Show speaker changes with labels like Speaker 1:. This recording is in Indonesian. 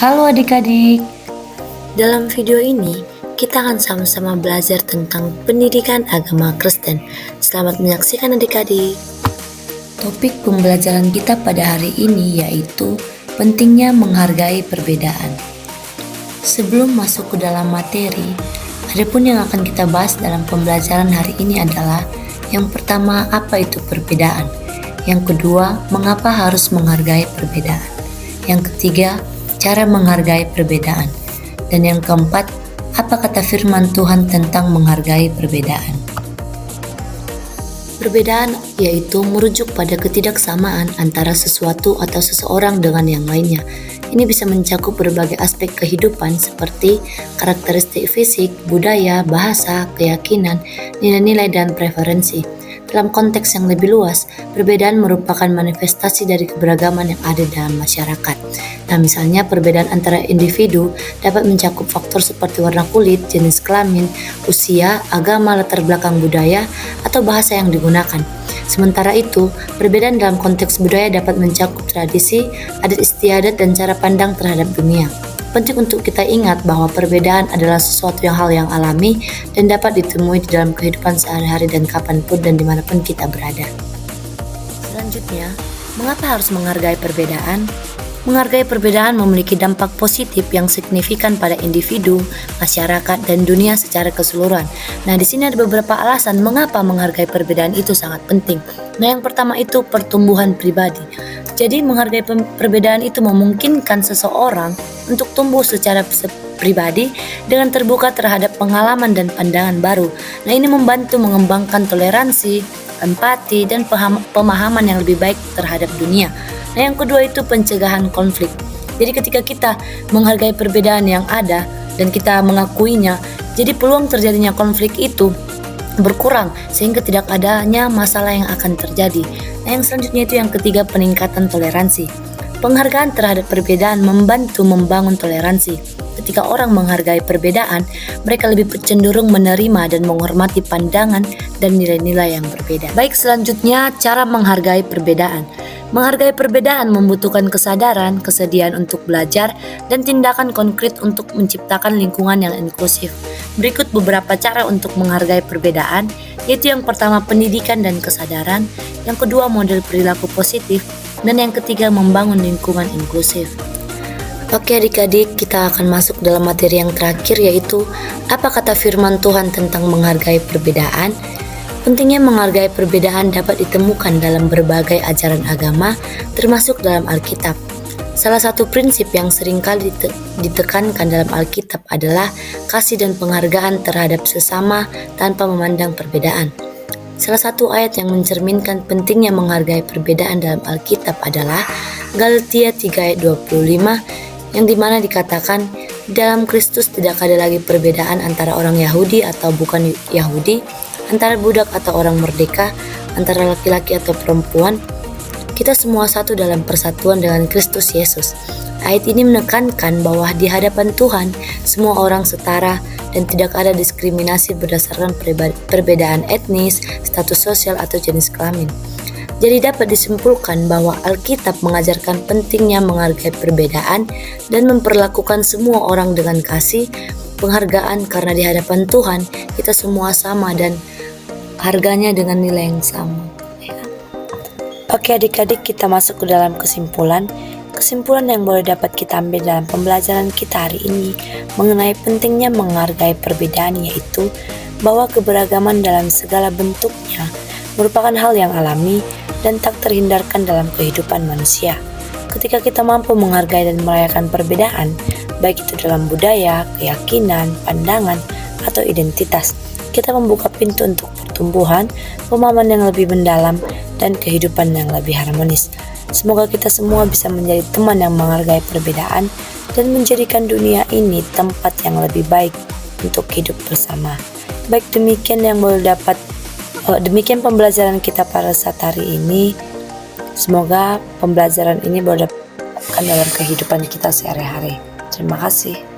Speaker 1: Halo adik-adik, dalam video ini kita akan sama-sama belajar tentang pendidikan agama Kristen. Selamat menyaksikan adik-adik. Topik pembelajaran kita pada hari ini yaitu pentingnya menghargai perbedaan. Sebelum masuk ke dalam materi, adapun yang akan kita bahas dalam pembelajaran hari ini adalah yang pertama, apa itu perbedaan? Yang kedua, mengapa harus menghargai perbedaan? Yang ketiga, cara menghargai perbedaan. Dan yang keempat, apa kata firman Tuhan tentang menghargai perbedaan? Perbedaan yaitu merujuk pada ketidaksamaan antara sesuatu atau seseorang dengan yang lainnya. Ini bisa mencakup berbagai aspek kehidupan seperti karakteristik fisik, budaya, bahasa, keyakinan, nilai-nilai, dan preferensi. Dalam konteks yang lebih luas, perbedaan merupakan manifestasi dari keberagaman yang ada dalam masyarakat. Nah, misalnya perbedaan antara individu dapat mencakup faktor seperti warna kulit, jenis kelamin, usia, agama, latar belakang budaya, atau bahasa yang digunakan. Sementara itu, perbedaan dalam konteks budaya dapat mencakup tradisi, adat istiadat, dan cara pandang terhadap dunia. Penting untuk kita ingat bahwa perbedaan adalah sesuatu hal yang alami dan dapat ditemui di dalam kehidupan sehari-hari dan kapanpun dan dimanapun kita berada. Selanjutnya, mengapa harus menghargai perbedaan? Menghargai perbedaan memiliki dampak positif yang signifikan pada individu, masyarakat, dan dunia secara keseluruhan. Nah, di sini ada beberapa alasan mengapa menghargai perbedaan itu sangat penting. Nah, yang pertama itu pertumbuhan pribadi. Jadi, menghargai perbedaan itu memungkinkan seseorang untuk tumbuh secara pribadi dengan terbuka terhadap pengalaman dan pandangan baru. Nah, ini membantu mengembangkan toleransi, empati, dan pemahaman yang lebih baik terhadap dunia. Nah, yang kedua itu pencegahan konflik. Jadi ketika kita menghargai perbedaan yang ada dan kita mengakuinya, jadi peluang terjadinya konflik itu berkurang sehingga tidak adanya masalah yang akan terjadi. Nah, yang selanjutnya itu yang ketiga, peningkatan toleransi. Penghargaan terhadap perbedaan membantu membangun toleransi. Ketika orang menghargai perbedaan, mereka lebih cenderung menerima dan menghormati pandangan dan nilai-nilai yang berbeda. Baik, selanjutnya cara menghargai perbedaan. Menghargai perbedaan membutuhkan kesadaran, kesediaan untuk belajar, dan tindakan konkret untuk menciptakan lingkungan yang inklusif. Berikut beberapa cara untuk menghargai perbedaan, yaitu yang pertama pendidikan dan kesadaran, yang kedua model perilaku positif, dan yang ketiga membangun lingkungan inklusif. Oke adik-adik, kita akan masuk dalam materi yang terakhir, yaitu apa kata firman Tuhan tentang menghargai perbedaan. Pentingnya menghargai perbedaan dapat ditemukan dalam berbagai ajaran agama, termasuk dalam Alkitab. Salah satu prinsip yang seringkali ditekankan dalam Alkitab adalah kasih dan penghargaan terhadap sesama tanpa memandang perbedaan. Salah satu ayat yang mencerminkan pentingnya menghargai perbedaan dalam Alkitab adalah Galatia 3 ayat 25, yang dimana dikatakan, dalam Kristus tidak ada lagi perbedaan antara orang Yahudi atau bukan Yahudi, antara budak atau orang merdeka, antara laki-laki atau perempuan. Kita semua satu dalam persatuan dengan Kristus Yesus. Ayat ini menekankan bahwa di hadapan Tuhan semua orang setara dan tidak ada diskriminasi berdasarkan perbedaan etnis, status sosial, atau jenis kelamin. Jadi dapat disimpulkan bahwa Alkitab mengajarkan pentingnya menghargai perbedaan dan memperlakukan semua orang dengan kasih, penghargaan, karena di hadapan Tuhan kita semua sama dan harganya dengan nilai yang sama. Oke adik-adik, kita masuk ke dalam kesimpulan. Kesimpulan yang boleh dapat kita ambil dalam pembelajaran kita hari ini mengenai pentingnya menghargai perbedaan, yaitu bahwa keberagaman dalam segala bentuknya merupakan hal yang alami dan tak terhindarkan dalam kehidupan manusia. Ketika kita mampu menghargai dan merayakan perbedaan, baik itu dalam budaya, keyakinan, pandangan, atau identitas, kita membuka pintu untuk pertumbuhan, pemahaman yang lebih mendalam, dan kehidupan yang lebih harmonis. Semoga kita semua bisa menjadi teman yang menghargai perbedaan dan menjadikan dunia ini tempat yang lebih baik untuk hidup bersama. Baik, demikian pembelajaran kita pada saat hari ini. Semoga pembelajaran ini boleh dapat dalam kehidupan kita sehari-hari. Terima kasih.